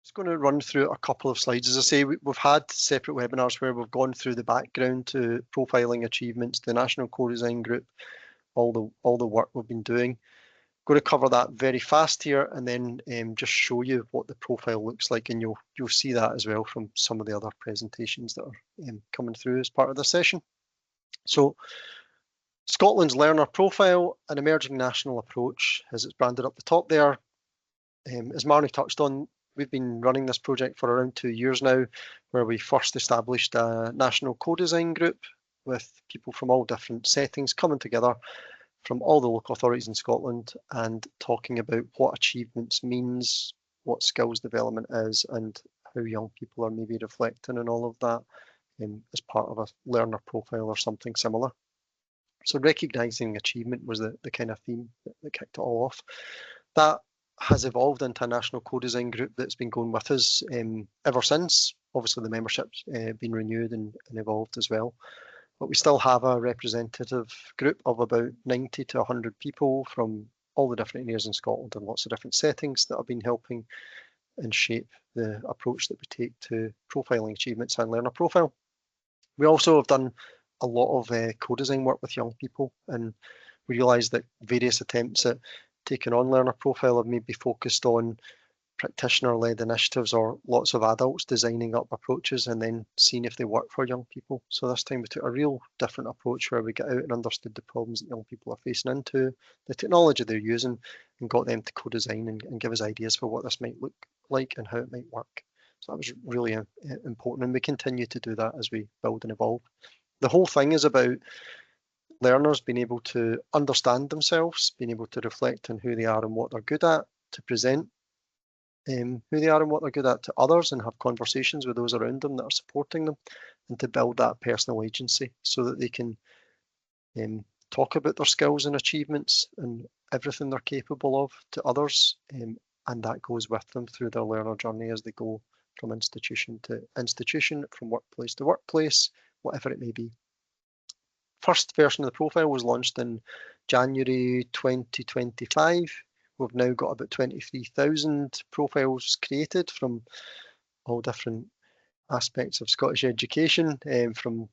Just going to run through a couple of slides. As I say, we've had separate webinars where we've gone through the background to profiling achievements, the National Co-Design Group, all the work we've been doing. Going to cover that very fast here and then just show you what the profile looks like, and you'll see that as well from some of the other presentations that are coming through as part of the session. So Scotland's learner profile, an emerging national approach, as it's branded up the top there. As Marnie touched on, we've been running this project for around 2 years now, where we first established a national co-design group with people from all different settings coming together from all the local authorities in Scotland and talking about what achievements means, what skills development is, and how young people are maybe reflecting on all of that as part of a learner profile or something similar. So recognising achievement was the kind of theme that kicked it all off. That has evolved into a national co-design group that's been going with us ever since. Obviously the membership's been renewed and evolved as well. But we still have a representative group of about 90 to 100 people from all the different areas in Scotland and lots of different settings that have been helping and shape the approach that we take to profiling achievements and learner profile. We also have done a lot of co-design work with young people, and we realise that various attempts at taking on learner profile have maybe focused on practitioner-led initiatives or lots of adults designing up approaches and then seeing if they work for young people. So this time we took a real different approach where we got out and understood the problems that young people are facing into, the technology they're using, and got them to co-design and give us ideas for what this might look like and how it might work. So that was really important, and we continue to do that as we build and evolve. The whole thing is about learners being able to understand themselves, being able to reflect on who they are and what they're good at, to present who they are and what they're good at to others and have conversations with those around them that are supporting them, and to build that personal agency so that they can talk about their skills and achievements and everything they're capable of to others, and that goes with them through their learner journey as they go from institution to institution, from workplace to workplace, whatever it may be. First version of the profile was launched in January 2025. We've now got about 23,000 profiles created from all different aspects of Scottish education, from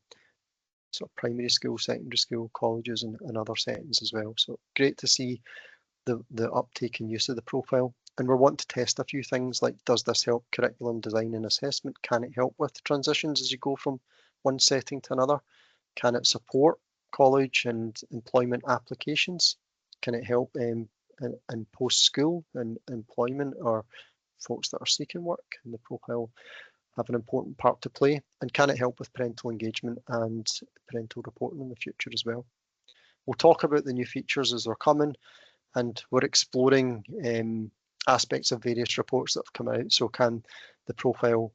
sort of primary school, secondary school, colleges and other settings as well. So great to see the uptake and use of the profile. And we're wanting to test a few things like, does this help curriculum design and assessment? Can it help with transitions as you go from one setting to another? Can it support college and employment applications? Can it help in post-school and employment or folks that are seeking work? And the profile have an important part to play. And can it help with parental engagement and parental reporting in the future as well? We'll talk about the new features as they're coming, and we're exploring aspects of various reports that have come out. So can the profile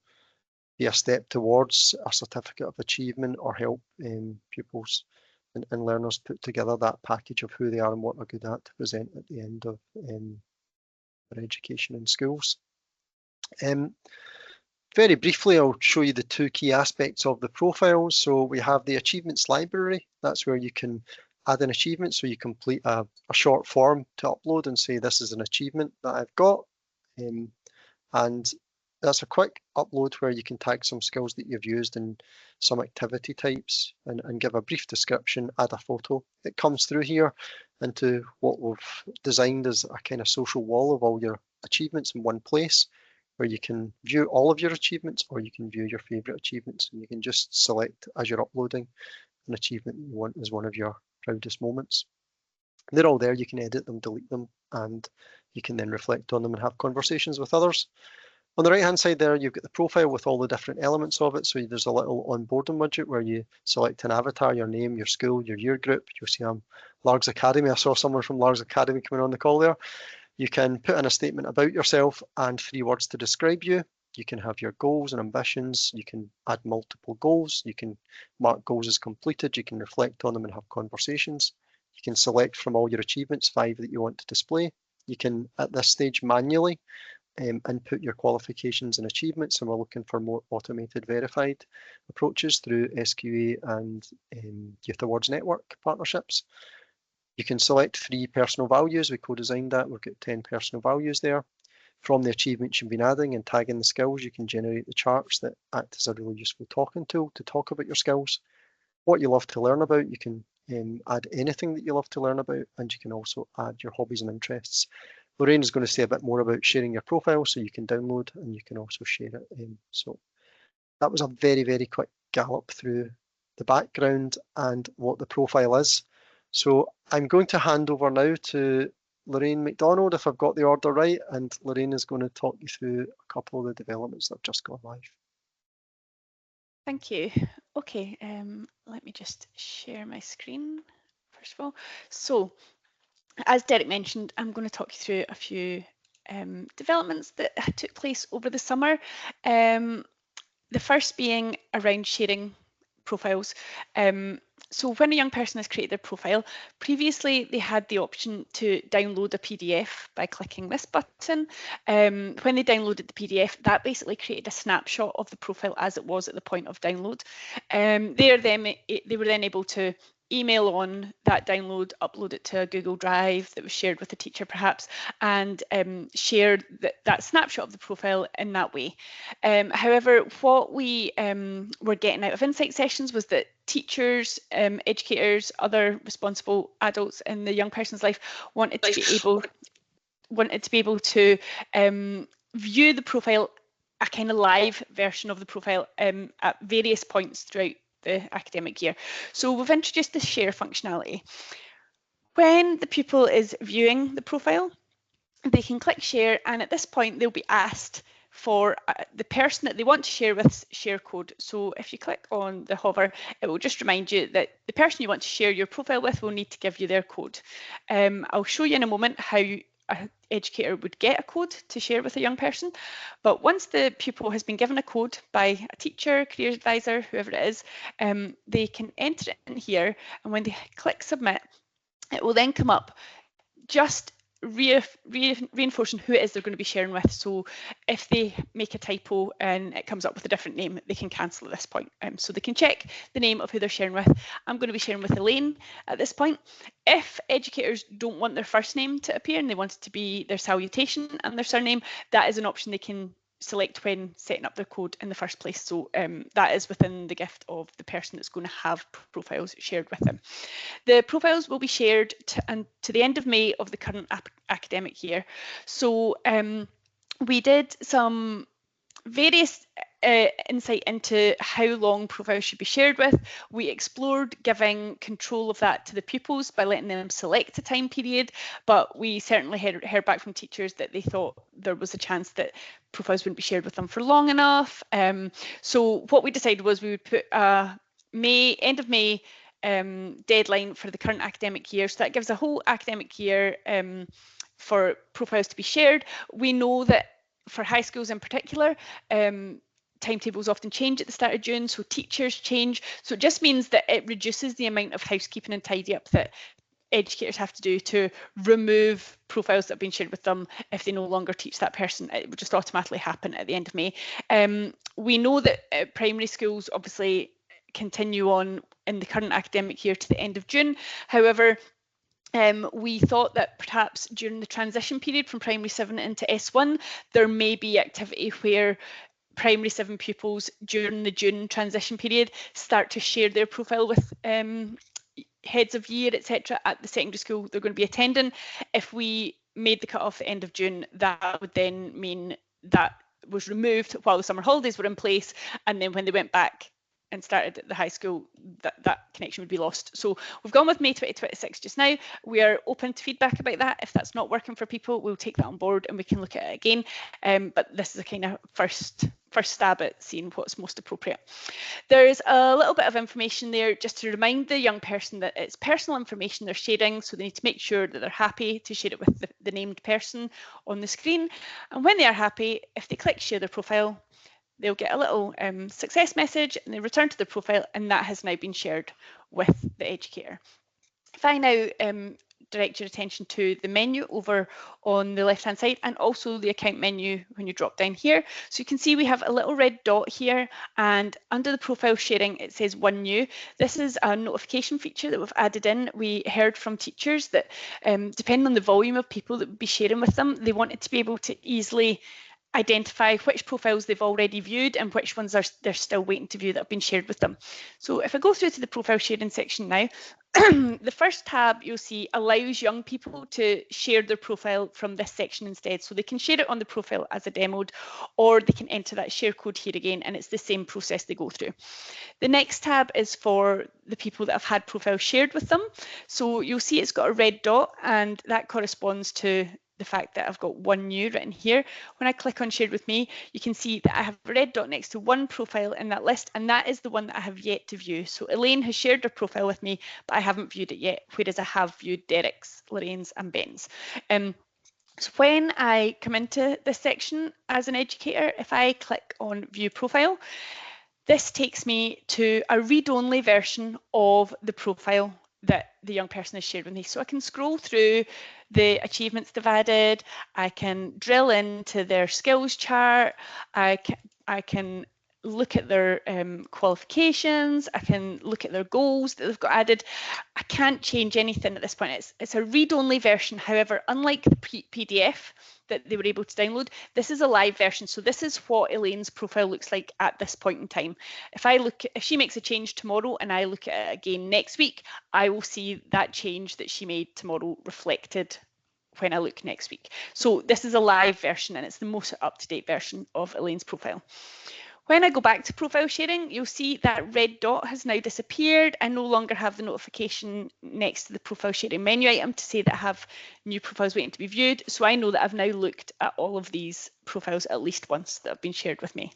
be a step towards a certificate of achievement or help pupils and learners put together that package of who they are and what they're good at to present at the end of their education in schools. Very briefly, I'll show you the two key aspects of the profile. So we have the achievements library. That's where you can add an achievement. So you complete a short form to upload and say, this is an achievement that I've got. And that's a quick upload where you can tag some skills that you've used and some activity types and give a brief description, add a photo. It comes through here into what we've designed as a kind of social wall of all your achievements in one place, where you can view all of your achievements or you can view your favourite achievements, and you can just select as you're uploading an achievement you want as one of your proudest moments. They're all there, you can edit them, delete them, and you can then reflect on them and have conversations with others. On the right hand side there, you've got the profile with all the different elements of it. So there's a little onboarding widget where you select an avatar, your name, your school, your year group. You'll see Largs Academy. I saw someone from Largs Academy coming on the call there. You can put in a statement about yourself and 3 words to describe you. You can have your goals and ambitions. You can add multiple goals. You can mark goals as completed. You can reflect on them and have conversations. You can select from all your achievements 5 that you want to display. You can, at this stage, manually input your qualifications and achievements, and we're looking for more automated verified approaches through SQA and Youth Awards Network partnerships. You can select 3 personal values. We co-designed that. We've got 10 personal values there. From the achievements you've been adding and tagging the skills, you can generate the charts that act as a really useful talking tool to talk about your skills. What you love to learn about, you can add anything that you love to learn about, and you can also add your hobbies and interests. Lorraine is going to say a bit more about sharing your profile, so you can download and you can also share it. So that was a very, very quick gallop through the background and what the profile is. So I'm going to hand over now to Lorraine McDonald, if I've got the order right, and Lorraine is going to talk you through a couple of the developments that have just gone live. Thank you. Okay, let me just share my screen first of all. So, as Derek mentioned, I'm going to talk you through a few developments that took place over the summer. The first being around sharing profiles. So when a young person has created their profile, previously they had the option to download a PDF by clicking this button. When they downloaded the PDF, that basically created a snapshot of the profile as it was at the point of download. They were then able to email on that download, upload it to a Google Drive that was shared with the teacher perhaps, and share that snapshot of the profile in that way. However, what we were getting out of insight sessions was that teachers, educators, other responsible adults in the young person's life wanted to be able to view the profile, a kind of live version of the profile at various points throughout the academic year. So we've introduced the share functionality. When the pupil is viewing the profile, they can click share, and at this point they'll be asked for the person that they want to share with share code. So if you click on the hover, it will just remind you that the person you want to share your profile with will need to give you their code. I'll show you in a moment how an educator would get a code to share with a young person. But once the pupil has been given a code by a teacher, careers advisor, whoever it is, they can enter it in here, and when they click submit, it will then come up just reinforcing who it is they're going to be sharing with. So if they make a typo and it comes up with a different name, they can cancel at this point. So they can check the name of who they're sharing with. I'm going to be sharing with Elaine at this point. If educators don't want their first name to appear and they want it to be their salutation and their surname, that is an option they can select when setting up their code in the first place. So that is within the gift of the person that's going to have profiles shared with them. The profiles will be shared to the end of May of the current academic year. So we did some various insight into how long profiles should be shared with. We explored giving control of that to the pupils by letting them select a time period, but we certainly heard back from teachers that they thought there was a chance that profiles wouldn't be shared with them for long enough. So what we decided was we would put a end of May deadline for the current academic year. So that gives a whole academic year for profiles to be shared. We know that for high schools in particular, timetables often change at the start of June, so teachers change. So it just means that it reduces the amount of housekeeping and tidy up that educators have to do to remove profiles that have been shared with them if they no longer teach that person. It would just automatically happen at the end of May. We know that primary schools obviously continue on in the current academic year to the end of June. However, we thought that perhaps during the transition period from primary 7 into S1, there may be activity where primary 7 pupils during the June transition period start to share their profile with heads of year, etc. at the secondary school they're going to be attending. If we made the cut-off at the end of June, that would then mean that was removed while the summer holidays were in place, and then when they went back and started at the high school, that connection would be lost. So we've gone with May 2026 just now. We are open to feedback about that. If that's not working for people, we'll take that on board and we can look at it again. But this is a kind of first stab at seeing what's most appropriate. There's a little bit of information there just to remind the young person that it's personal information they're sharing, so they need to make sure that they're happy to share it with the named person on the screen. And when they are happy, if they click share their profile, they'll get a little success message and they return to their profile, and that has now been shared with the educator. If I now direct your attention to the menu over on the left hand side, and also the account menu when you drop down here. So you can see we have a little red dot here, and under the profile sharing it says one new. This is a notification feature that we've added in. We heard from teachers that depending on the volume of people that would be sharing with them, they wanted to be able to easily identify which profiles they've already viewed and which ones they're still waiting to view that have been shared with them. So if I go through to the profile sharing section now, the first tab you'll see allows young people to share their profile from this section instead. So they can share it on the profile as a demoed, or they can enter that share code here again, and it's the same process they go through. The next tab is for the people that have had profiles shared with them. So you'll see it's got a red dot, and that corresponds to the fact that I've got one new written here. When I click on shared with me, you can see that I have a red dot next to one profile in that list, and that is the one that I have yet to view. So Elaine has shared her profile with me, but I haven't viewed it yet, whereas I have viewed Derek's, Lorraine's and Ben's. So when I come into this section as an educator, if I click on view profile, this takes me to a read-only version of the profile that the young person has shared with me. So I can scroll through the achievements they've added, I can drill into their skills chart, I can look at their qualifications, I can look at their goals that they've got added. I can't change anything at this point. It's a read-only version. However, unlike the PDF that they were able to download, this is a live version. So this is what Elaine's profile looks like at this point in time. If she makes a change tomorrow and I look at it again next week, I will see that change that she made tomorrow reflected when I look next week. So this is a live version, and it's the most up-to-date version of Elaine's profile. When I go back to profile sharing, you'll see that red dot has now disappeared. I no longer have the notification next to the profile sharing menu item to say that I have new profiles waiting to be viewed. So I know that I've now looked at all of these profiles at least once that have been shared with me.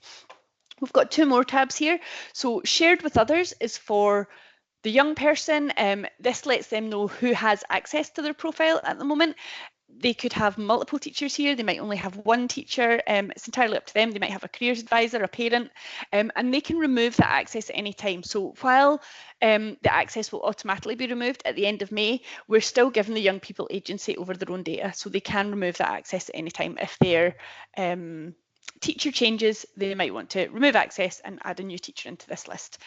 We've got two more tabs here. So shared with others is for the young person. This lets them know who has access to their profile at the moment. They could have multiple teachers here, they might only have one teacher, it's entirely up to them. They might have a careers advisor, a parent, and they can remove that access at any time. So while the access will automatically be removed at the end of May, we're still giving the young people agency over their own data, so they can remove that access at any time. If their teacher changes, they might want to remove access and add a new teacher into this list.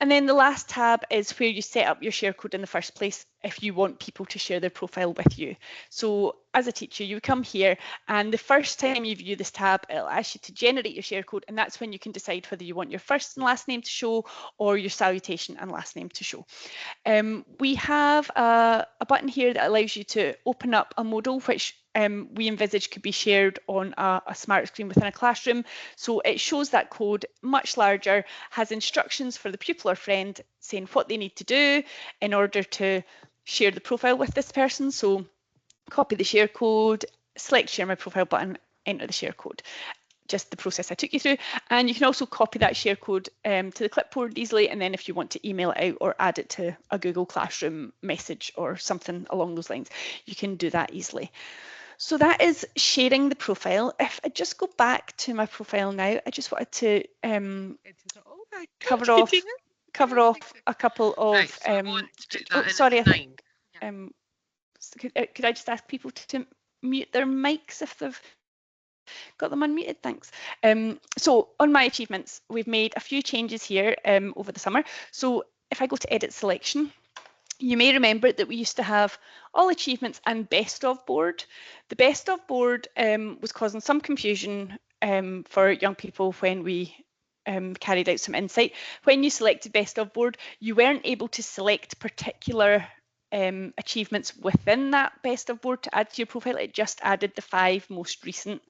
And then the last tab is where you set up your share code in the first place if you want people to share their profile with you. So as a teacher, you come here, and the first time you view this tab, it'll ask you to generate your share code, and that's when you can decide whether you want your first and last name to show or your salutation and last name to show. We have a button here that allows you to open up a modal, which we envisage could be shared on a smart screen within a classroom. So it shows that code much larger, has instructions for the pupil or friend saying what they need to do in order to share the profile with this person. So copy the share code, select share my profile button, enter the share code. Just the process I took you through. And you can also copy that share code to the clipboard easily, and then if you want to email it out or add it to a Google Classroom message or something along those lines, you can do that easily. So that is sharing the profile. If I just go back to my profile now, I just wanted to cover off a couple of right, so sorry, could I just ask people to mute their mics if they've got them unmuted? Thanks. So on my achievements, we've made a few changes here over the summer. So if I go to edit selection, you may remember that we used to have all achievements and best of board. The best of board was causing some confusion for young people when we carried out some insight. When you selected best of board, you weren't able to select particular achievements within that best of board to add to your profile. It just added the 5 most recent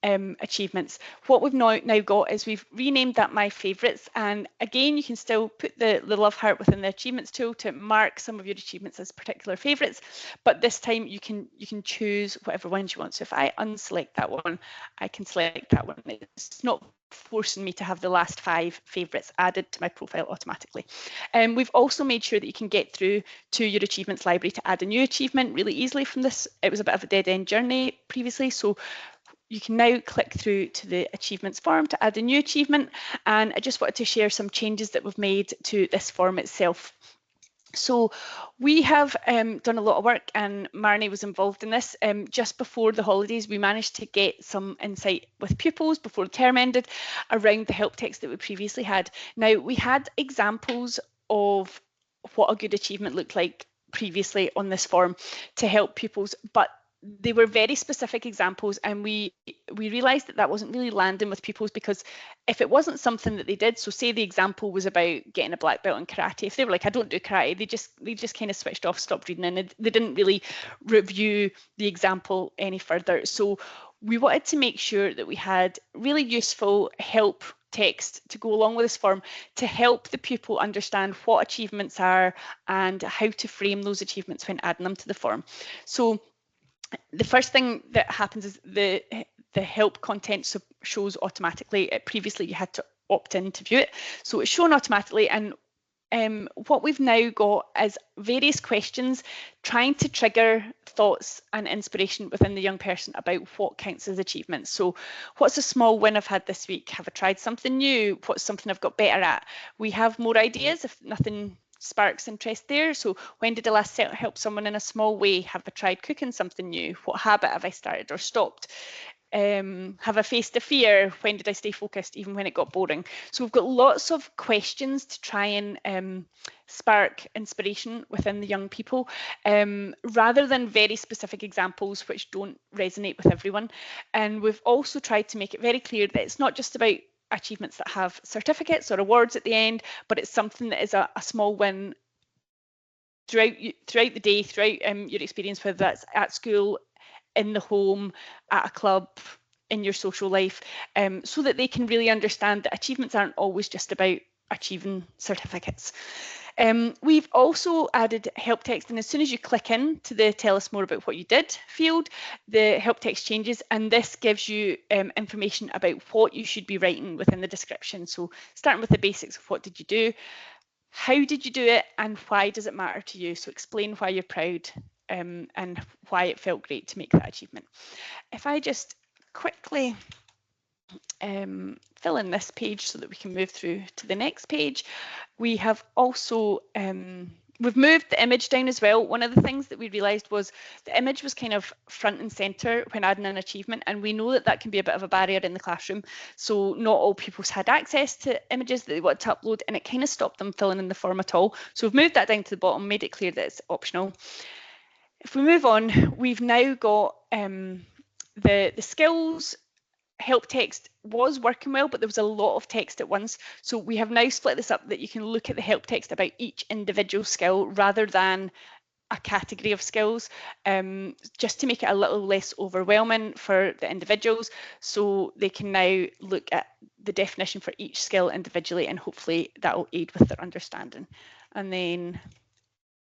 achievements. What we've now got is we've renamed that my favourites, and again you can still put the love heart within the achievements tool to mark some of your achievements as particular favourites, but this time you can choose whatever ones you want. So if I unselect that one, I can select that one. It's not forcing me to have the last 5 favourites added to my profile automatically. We've also made sure that you can get through to your achievements library to add a new achievement really easily from this. It was a bit of a dead end journey previously, so you can now click through to the achievements form to add a new achievement. And I just wanted to share some changes that we've made to this form itself. So we have done a lot of work, and Marnie was involved in this. Just before the holidays, we managed to get some insight with pupils before the term ended around the help text that we previously had. Now, we had examples of what a good achievement looked like previously on this form to help pupils, but they were very specific examples, and we realized that that wasn't really landing with pupils, because if it wasn't something that they did, so say the example was about getting a black belt in karate, if they were like, I don't do karate, they just kind of switched off, stopped reading, and they didn't really review the example any further. So we wanted to make sure that we had really useful help text to go along with this form to help the pupil understand what achievements are and how to frame those achievements when adding them to the form. So the first thing that happens is the help content shows automatically. Previously, you had to opt in to view it, so it's shown automatically. And what we've now got is various questions trying to trigger thoughts and inspiration within the young person about what counts as achievements. So what's a small win I've had this week? Have I tried something new? What's something I've got better at? We have more ideas if nothing sparks interest there. So when did I last help someone in a small way? Have I tried cooking something new? What habit have I started or stopped? Have I faced a fear? When did I stay focused even when it got boring? So we've got lots of questions to try and spark inspiration within the young people, rather than very specific examples which don't resonate with everyone. And we've also tried to make it very clear that it's not just about achievements that have certificates or awards at the end, but it's something that is a small win throughout the day, throughout your experience, whether that's at school, in the home, at a club, in your social life, so that they can really understand that achievements aren't always just about achieving certificates. We've also added help text, and as soon as you click in to the tell us more about what you did field, the help text changes, and this gives you information about what you should be writing within the description. So starting with the basics of what did you do, how did you do it, and why does it matter to you? So explain why you're proud and why it felt great to make that achievement. If I just quickly fill in this page so that we can move through to the next page, we have also we've moved the image down as well. One of the things that we realised was the image was kind of front and centre when adding an achievement, and we know that that can be a bit of a barrier in the classroom. So not all pupils had access to images that they wanted to upload, and it kind of stopped them filling in the form at all. So we've moved that down to the bottom, made it clear that it's optional. If we move on, we've now got the skills help text was working well, but there was a lot of text at once. So we have now split this up that you can look at the help text about each individual skill rather than a category of skills, just to make it a little less overwhelming for the individuals, so they can now look at the definition for each skill individually, and hopefully that will aid with their understanding. And then,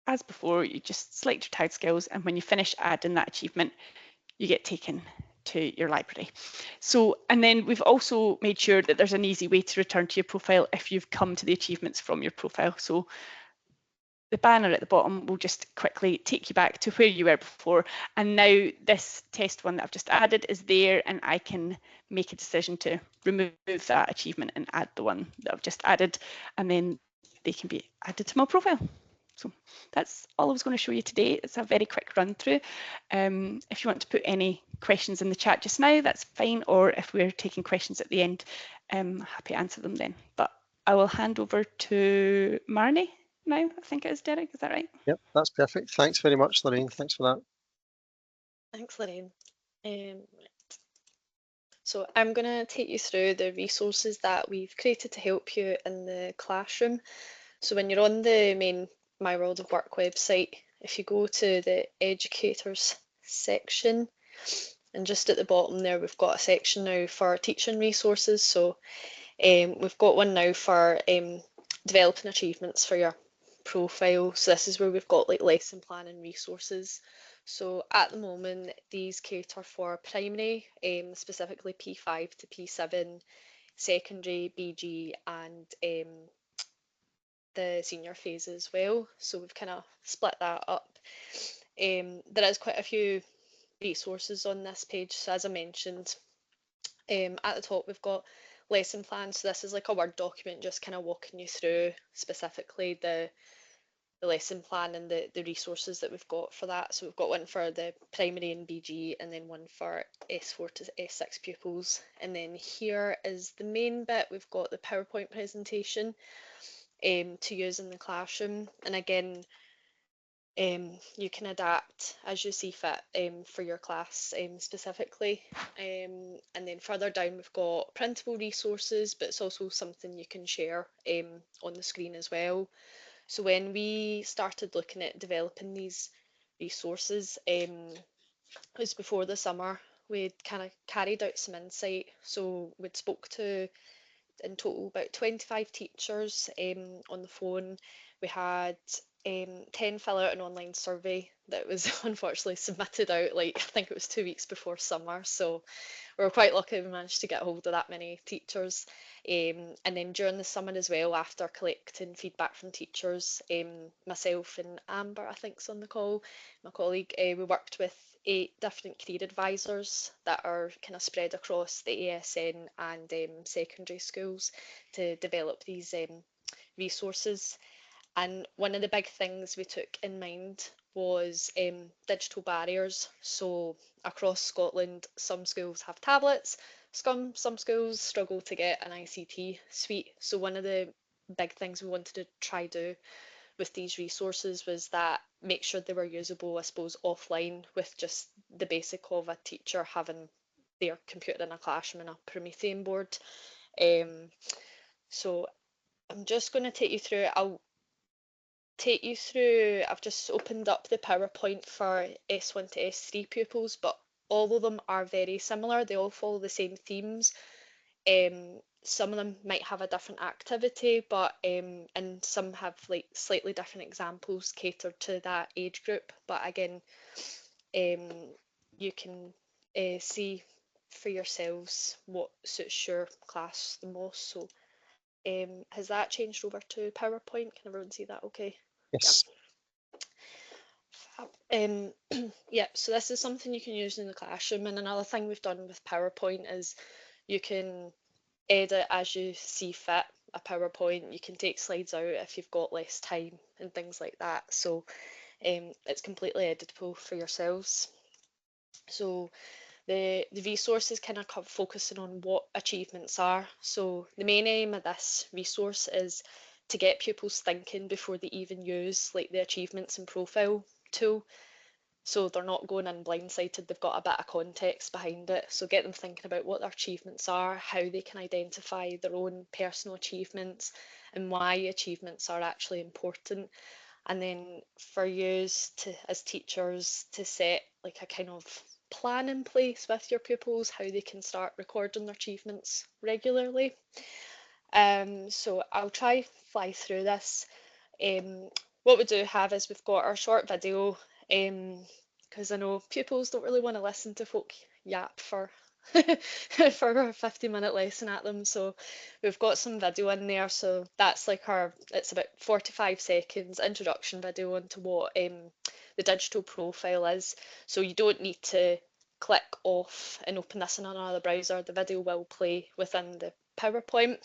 as before, you just select your tagged skills, and when you finish adding that achievement, you get taken to your library. So, and then we've also made sure that there's an easy way to return to your profile if you've come to the achievements from your profile. So the banner at the bottom will just quickly take you back to where you were before. And now this test one that I've just added is there, and I can make a decision to remove that achievement and add the one that I've just added, and then they can be added to my profile. So that's all I was going to show you today. It's a very quick run through. If you want to put any questions in the chat just now, that's fine. Or if we're taking questions at the end, I'm happy to answer them then. But I will hand over to Marnie now, I think it is, Derek. Is that right? Yep, that's perfect. Thanks very much, Lorraine. Thanks for that. Thanks, Lorraine. So I'm going to take you through the resources that we've created to help you in the classroom. So when you're on the main My World of Work website, if you go to the educators section, and just at the bottom there we've got a section now for teaching resources. So we've got one now for developing achievements for your profile. So this is where we've got like lesson plan and resources. So at the moment these cater for primary, specifically P5 to P7, secondary, BG, and the senior phase as well. So we've kind of split that up. There is quite a few resources on this page. So as I mentioned, at the top we've got lesson plans. So this is like a Word document just kind of walking you through specifically the lesson plan and the resources that we've got for that. So we've got one for the primary and BG, and then one for S4 to S6 pupils. And then here is the main bit. We've got the PowerPoint presentation to use in the classroom. And again, you can adapt as you see fit for your class specifically. And then further down we've got printable resources, but it's also something you can share on the screen as well. So when we started looking at developing these resources, it was before the summer, we'd kind of carried out some insight. So we'd spoke to in total about 25 teachers on the phone. We had 10 fill out an online survey that was unfortunately submitted out, like I think it was 2 weeks before summer. So we were quite lucky we managed to get hold of that many teachers. And then during the summer as well, after collecting feedback from teachers, myself and Amber, I think's on the call, my colleague, we worked with 8 different career advisors that are kind of spread across the ASN and secondary schools to develop these resources. And one of the big things we took in mind was digital barriers. So across Scotland, some schools have tablets, some schools struggle to get an ICT suite. So one of the big things we wanted to try do with these resources was that make sure they were usable, I suppose, offline, with just the basic of a teacher having their computer in a classroom and a Promethean board. So I'm just going to take you through. I've just opened up the PowerPoint for S1 to S3 pupils, but all of them are very similar. They all follow the same themes. Some of them might have a different activity, but and some have like slightly different examples catered to that age group. But again, you can see for yourselves what suits your class the most. So has that changed over to PowerPoint? Can everyone see that okay? Yes. Yeah, so this is something you can use in the classroom. And another thing we've done with PowerPoint is you can edit as you see fit a PowerPoint. You can take slides out if you've got less time and things like that. So it's completely editable for yourselves. So the resource is kind of focusing on what achievements are. So the main aim of this resource is to get pupils thinking before they even use like the achievements and profile tool. So they're not going in blindsided, they've got a bit of context behind it. So get them thinking about what their achievements are, how they can identify their own personal achievements and why achievements are actually important. And then for you as teachers to set like a kind of plan in place with your pupils, how they can start recording their achievements regularly. So I'll try fly through this. What we do have is we've got our short video, because I know pupils don't really want to listen to folk yap for for a 50-minute lesson at them. So we've got some video in there. So that's like it's about 45 seconds introduction video into what the digital profile is. So you don't need to click off and open this in another browser. The video will play within the PowerPoint.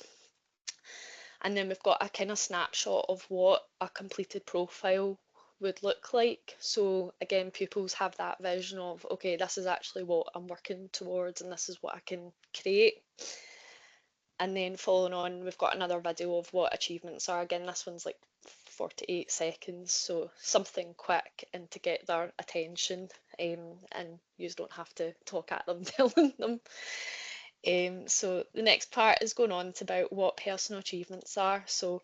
And then we've got a kind of snapshot of what a completed profile would look like. So again, pupils have that vision of, okay, this is actually what I'm working towards and this is what I can create. And then following on, we've got another video of what achievements are. Again, this one's like 48 seconds, so something quick and to get their attention, and you don't have to talk at them telling them. So the next part is going on to about what personal achievements are. So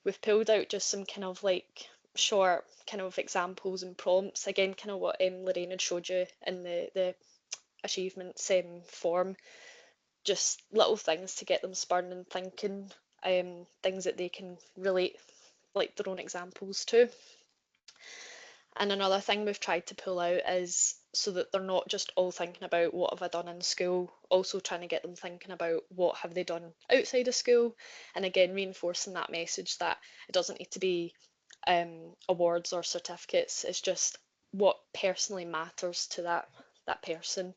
we've pulled out just some kind of like short kind of examples and prompts. Again, kind of what Lorraine had showed you in the achievements form. Just little things to get them spurring and thinking, things that they can relate like their own examples to. And another thing we've tried to pull out is so that they're not just all thinking about what have I done in school, also trying to get them thinking about what have they done outside of school, and again reinforcing that message that it doesn't need to be awards or certificates, it's just what personally matters to that person.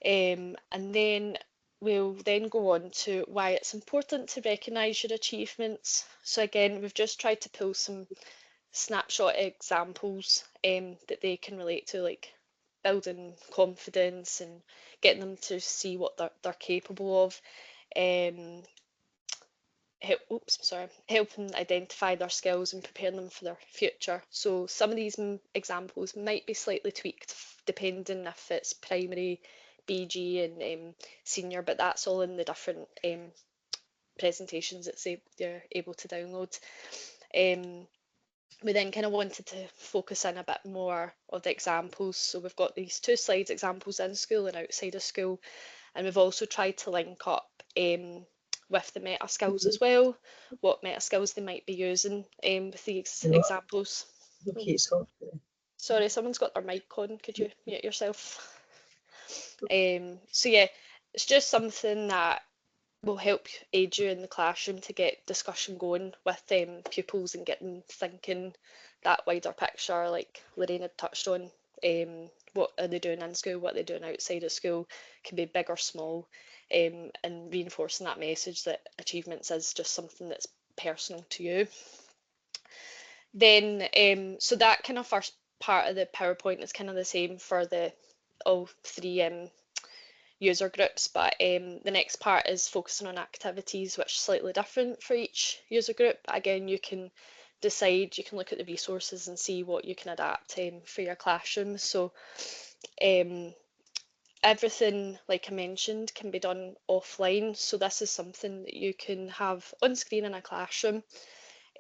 And then we'll then go on to why it's important to recognise your achievements. So again, we've just tried to pull some snapshot examples that they can relate to, like building confidence and getting them to see what they're capable of. Helping identify their skills and preparing them for their future. So some of these examples might be slightly tweaked depending if it's primary, BG and senior, but that's all in the different presentations that they're able to download. We then kind of wanted to focus in a bit more of the examples. So we've got these 2 slides, examples in school and outside of school, and we've also tried to link up with the meta skills as well, what meta skills they might be using with these examples. Okay, so Sorry, someone's got their mic on. Could you mute yourself? So yeah, it's just something that will help aid you in the classroom to get discussion going with pupils and get them thinking that wider picture, like Lorraine had touched on. What are they doing in school, what are they doing outside of school, can be big or small, and reinforcing that message that achievements is just something that's personal to you. Then, so that kind of first part of the PowerPoint is kind of the same for all 3 user groups, but the next part is focusing on activities, which is slightly different for each user group. Again, you can decide, you can look at the resources and see what you can adapt for your classroom. So everything, like I mentioned, can be done offline. So this is something that you can have on screen in a classroom,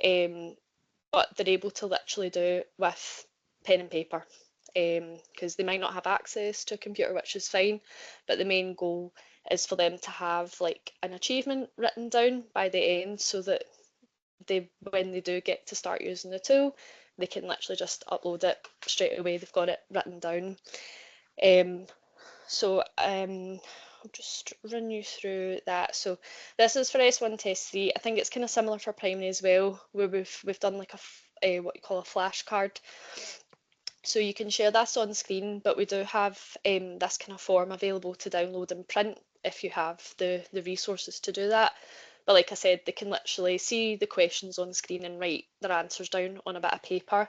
but they're able to literally do with pen and paper, because they might not have access to a computer, which is fine, but the main goal is for them to have like an achievement written down by the end, so that when they do get to start using the tool, they can literally just upload it straight away. They've got it written down. So I'll just run you through that. So this is for S1 Test 3. I think it's kind of similar for primary as well, where we've done like a what you call a flashcard. So you can share this on screen, but we do have this kind of form available to download and print if you have the resources to do that. But like I said, they can literally see the questions on screen and write their answers down on a bit of paper.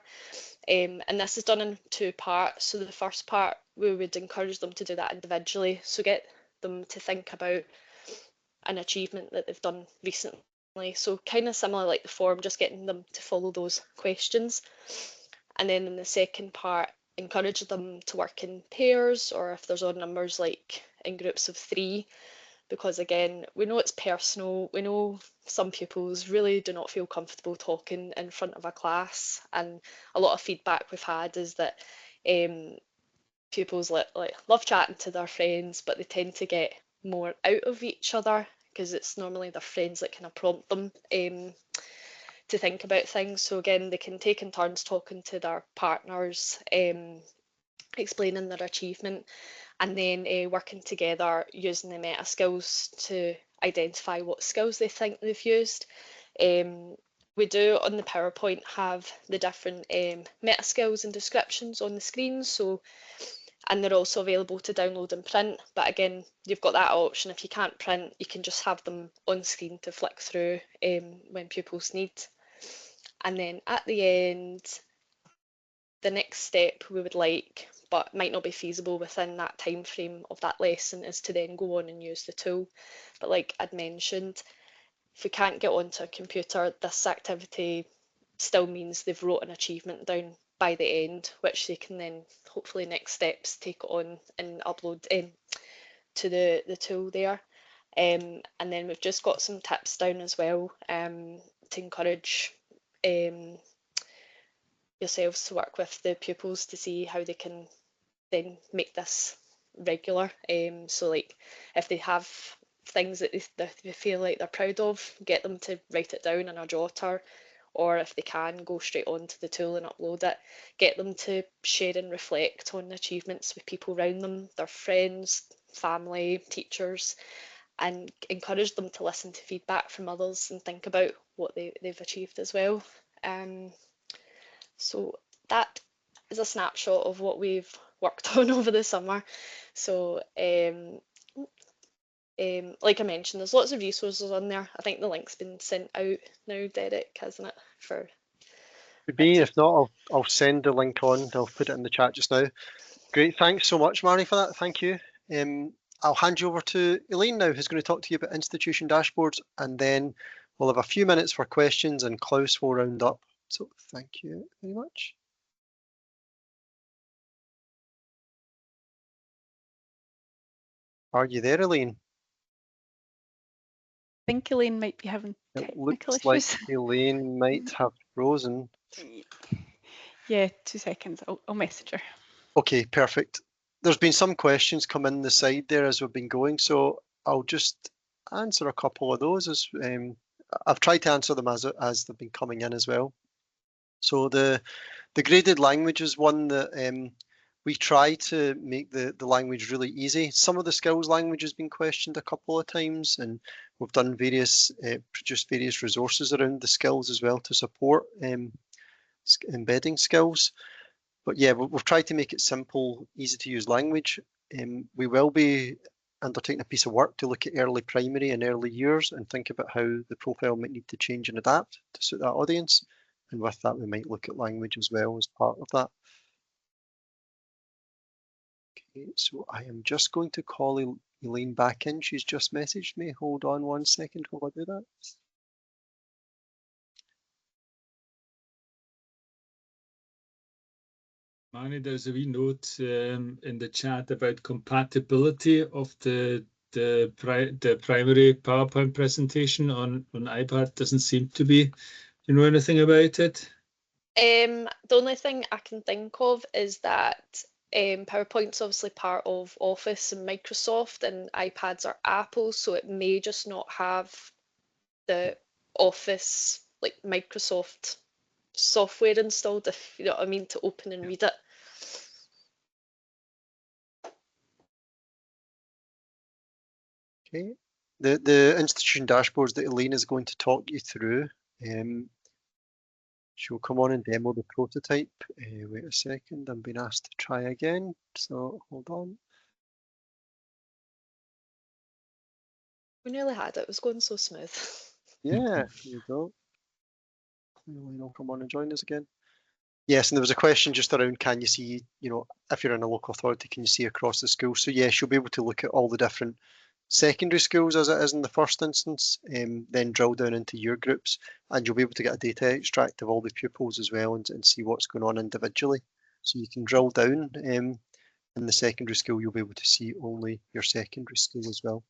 And this is done in 2 parts. So the first part, we would encourage them to do that individually. So get them to think about an achievement that they've done recently. So kind of similar like the form, just getting them to follow those questions. And then in the second part, encourage them to work in pairs, or if there's odd numbers, like in groups of 3, because again, we know it's personal. We know some pupils really do not feel comfortable talking in front of a class, and a lot of feedback we've had is that pupils love chatting to their friends, but they tend to get more out of each other because it's normally their friends that kind of prompt them to think about things. So again, they can take in turns talking to their partners, explaining their achievement, and then working together using the meta skills to identify what skills they think they've used. We do on the PowerPoint have the different meta skills and descriptions on the screen, so, and they're also available to download and print, but again, you've got that option. If you can't print, you can just have them on screen to flick through when pupils need. And then at the end, the next step we would like, but might not be feasible within that time frame of that lesson, is to then go on and use the tool. But like I'd mentioned, if we can't get onto a computer, this activity still means they've wrote an achievement down by the end, which they can then hopefully next steps take on and upload to the tool there. And then we've just got some tips down as well to encourage yourselves to work with the pupils to see how they can then make this regular. So like if they have things that they feel like they're proud of, get them to write it down in a jotter, or if they can, go straight onto the tool and upload it. Get them to share and reflect on achievements with people around them, their friends, family, teachers, and encourage them to listen to feedback from others and think about what they've achieved as well. So that is a snapshot of what we've worked on over the summer. So like I mentioned, there's lots of resources on there. I think the link's been sent out now, Derek, hasn't it? Could be. If not, I'll send the link on. I'll put it in the chat just now. Great. Thanks so much, Mari, for that. Thank you. I'll hand you over to Elaine now, who's going to talk to you about institution dashboards, and then we'll have a few minutes for questions and Klaus will round up. So thank you very much. Are you there, Elaine? I think Elaine might be having It technical looks like issues. Elaine might have frozen. Yeah, 2 seconds. I'll message her. Okay, perfect. There's been some questions come in the side there as we've been going, so I'll just answer a couple of those. As I've tried to answer them as they've been coming in as well. So the graded language is one that we try to make the language really easy. Some of the skills language has been questioned a couple of times, and we've done produced various resources around the skills as well to support embedding skills. But yeah, we've tried to make it simple, easy to use language. We will be undertaking a piece of work to look at early primary and early years and think about how the profile might need to change and adapt to suit that audience. And with that, we might look at language as well as part of that. Okay, so I am just going to call Elaine back in. She's just messaged me. Hold on 1 second while I do that. Mani, there's a wee note in the chat about compatibility of the primary PowerPoint presentation on iPad. Doesn't seem to be. Do you know anything about it? The only thing I can think of is that PowerPoint's obviously part of Office and Microsoft, and iPads are Apple, so it may just not have the Office, like Microsoft software installed, if you know what I mean, to open and read it. Okay, the institution dashboards that Elaine is going to talk you through. She'll come on and demo the prototype. Wait a second, I'm being asked to try again, so hold on. We nearly had it. It was going so smooth. Yeah, here you go. Elaine will come on and join us again. Yes, and there was a question just around, can you see, if you're in a local authority, can you see across the school? So yes, you'll be able to look at all the different secondary schools as it is in the first instance, then drill down into year groups, and you'll be able to get a data extract of all the pupils as well and see what's going on individually. So you can drill down in the secondary school, you'll be able to see only your secondary school as well.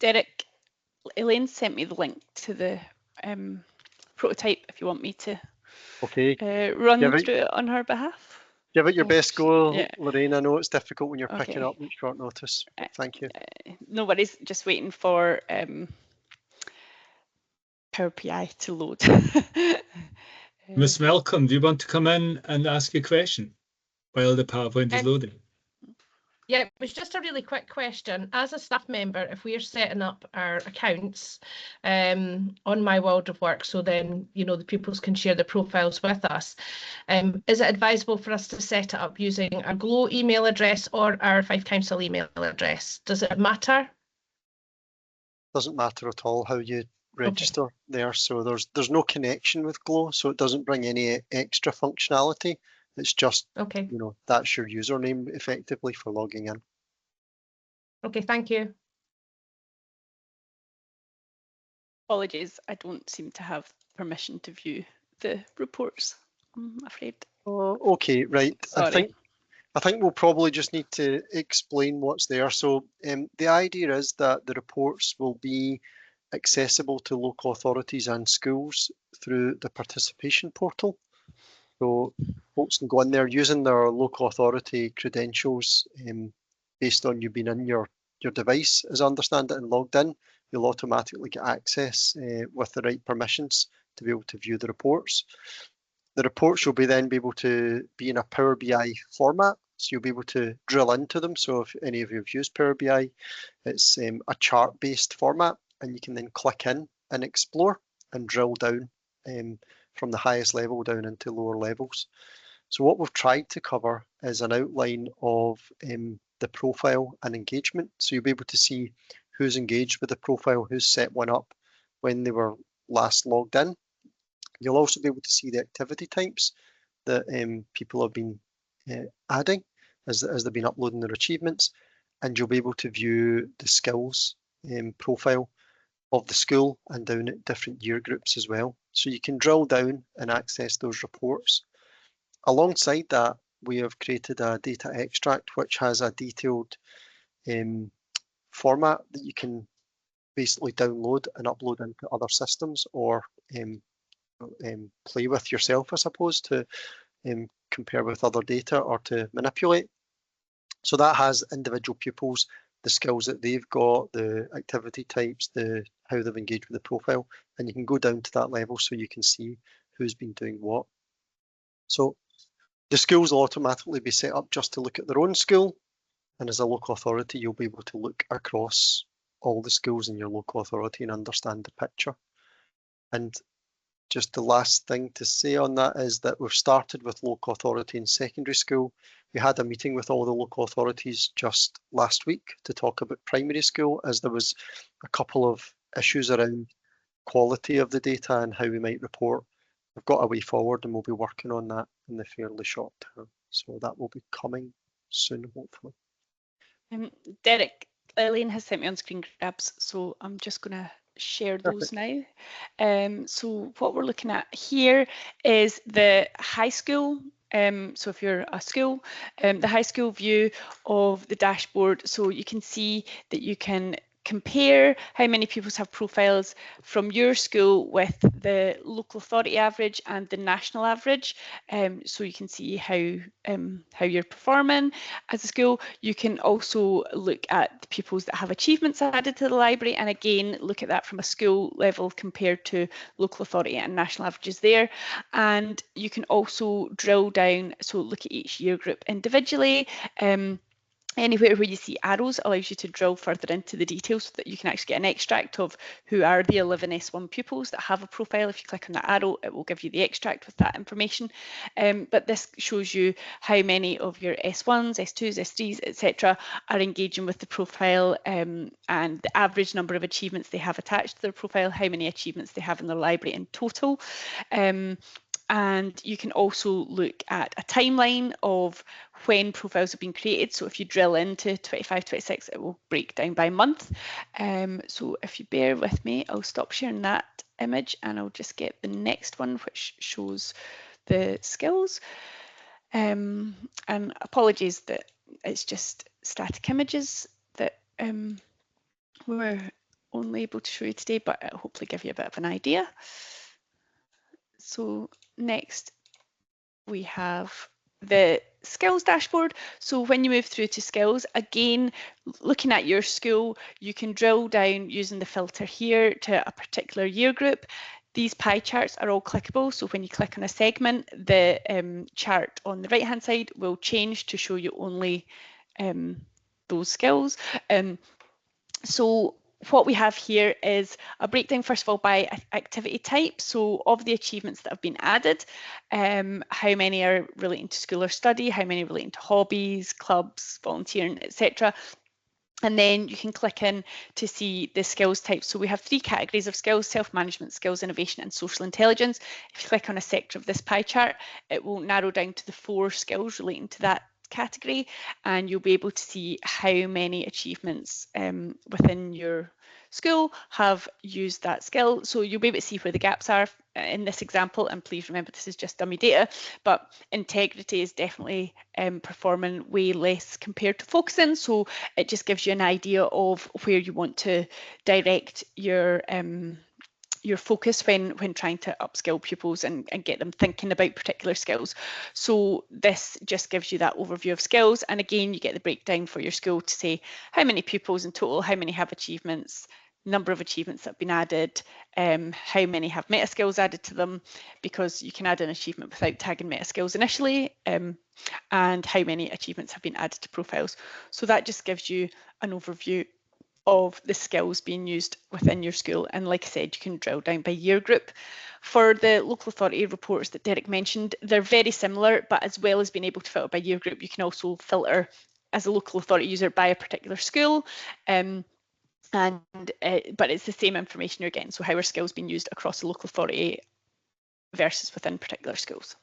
Derek, Elaine sent me the link to the prototype if you want me to run through it on her behalf. Give it your best go, yeah. Lorraine. I know it's difficult when you're picking up at short notice. Thank you. No worries, just waiting for Power BI to load. Miss Malcolm, do you want to come in and ask a question while the PowerPoint is loading? Yeah, it was just a really quick question. As a staff member, if we're setting up our accounts on My World of Work, so then, the pupils can share their profiles with us, is it advisable for us to set it up using our Glow email address or our Fife Council email address? Does it matter? Doesn't matter at all how you register there. So there's no connection with Glow, so it doesn't bring any extra functionality. It's just, that's your username effectively for logging in. Okay, thank you. Apologies, I don't seem to have permission to view the reports, I'm afraid. Oh, okay, right. Sorry. I think we'll probably just need to explain what's there. So the idea is that the reports will be accessible to local authorities and schools through the participation portal. So folks can go in there using their local authority credentials based on you being in your device, as I understand it, and logged in. You'll automatically get access with the right permissions to be able to view the reports. The reports will then be able to be in a Power BI format, so you'll be able to drill into them. So if any of you have used Power BI, it's a chart-based format, and you can then click in and explore and drill down from the highest level down into lower levels. So what we've tried to cover is an outline of the profile and engagement. So you'll be able to see who's engaged with the profile, who's set one up when they were last logged in. You'll also be able to see the activity types that people have been adding as they've been uploading their achievements, and you'll be able to view the skills profile of the school and down at different year groups as well. So you can drill down and access those reports. Alongside that, we have created a data extract which has a detailed format that you can basically download and upload into other systems, or play with yourself, I suppose, to compare with other data or to manipulate. So that has individual pupils, the skills that they've got, the activity types, how they've engaged with the profile, and you can go down to that level so you can see who's been doing what. So the schools will automatically be set up just to look at their own school, and as a local authority, you'll be able to look across all the schools in your local authority and understand the picture. And just the last thing to say on that is that we've started with local authority in secondary school. We had a meeting with all the local authorities just last week to talk about primary school, as there was a couple of issues around quality of the data and how we might report. We've got a way forward and we'll be working on that in the fairly short term. So that will be coming soon, hopefully. Derek, Elaine has sent me on screen grabs, so I'm just going to share those Perfect. now. So what we're looking at here is the high school. So if you're a school, the high school view of the dashboard, so you can see that you can compare how many pupils have profiles from your school with the local authority average and the national average, so you can see how you're performing as a school. You can also look at the pupils that have achievements added to the library, and again look at that from a school level compared to local authority and national averages there. And you can also drill down, so look at each year group individually. Anywhere where you see arrows allows you to drill further into the details so that you can actually get an extract of who are the 11 S1 pupils that have a profile. If you click on that arrow, it will give you the extract with that information. But this shows you how many of your S1s, S2s, S3s, etc. are engaging with the profile, and the average number of achievements they have attached to their profile, how many achievements they have in their library in total. And you can also look at a timeline of when profiles have been created. So if you drill into 25-26, it will break down by month. So if you bear with me, I'll stop sharing that image and I'll just get the next one, which shows the skills. And apologies that it's just static images that we're only able to show you today, but it'll hopefully give you a bit of an idea. So next we have the skills dashboard. So when you move through to skills, again, looking at your school, you can drill down using the filter here to a particular year group. These pie charts are all clickable, so when you click on a segment, the chart on the right hand side will change to show you only those skills. So what we have here is a breakdown, first of all, by activity type. So of the achievements that have been added, how many are relating to school or study, how many relating to hobbies, clubs, volunteering, etc. And then you can click in to see the skills types. So we have 3 categories of skills: self-management, skills innovation, and social intelligence. If you click on a sector of this pie chart, it will narrow down to the 4 skills relating to that category, and you'll be able to see how many achievements within your school have used that skill. So you'll be able to see where the gaps are in this example, and please remember this is just dummy data, but integrity is definitely performing way less compared to focusing, so it just gives you an idea of where you want to direct your focus when trying to upskill pupils and get them thinking about particular skills. So this just gives you that overview of skills, and again you get the breakdown for your school to say how many pupils in total, how many have achievements, number of achievements that have been added, how many have meta skills added to them, because you can add an achievement without tagging meta skills initially, and how many achievements have been added to profiles. So that just gives you an overview of the skills being used within your school. And like I said, you can drill down by year group. For the local authority reports that Derek mentioned, they're very similar, but as well as being able to filter by year group, you can also filter as a local authority user by a particular school. But it's the same information you're getting. So how are skills being used across the local authority versus within particular schools.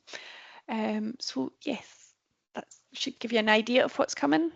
So yes, that should give you an idea of what's coming.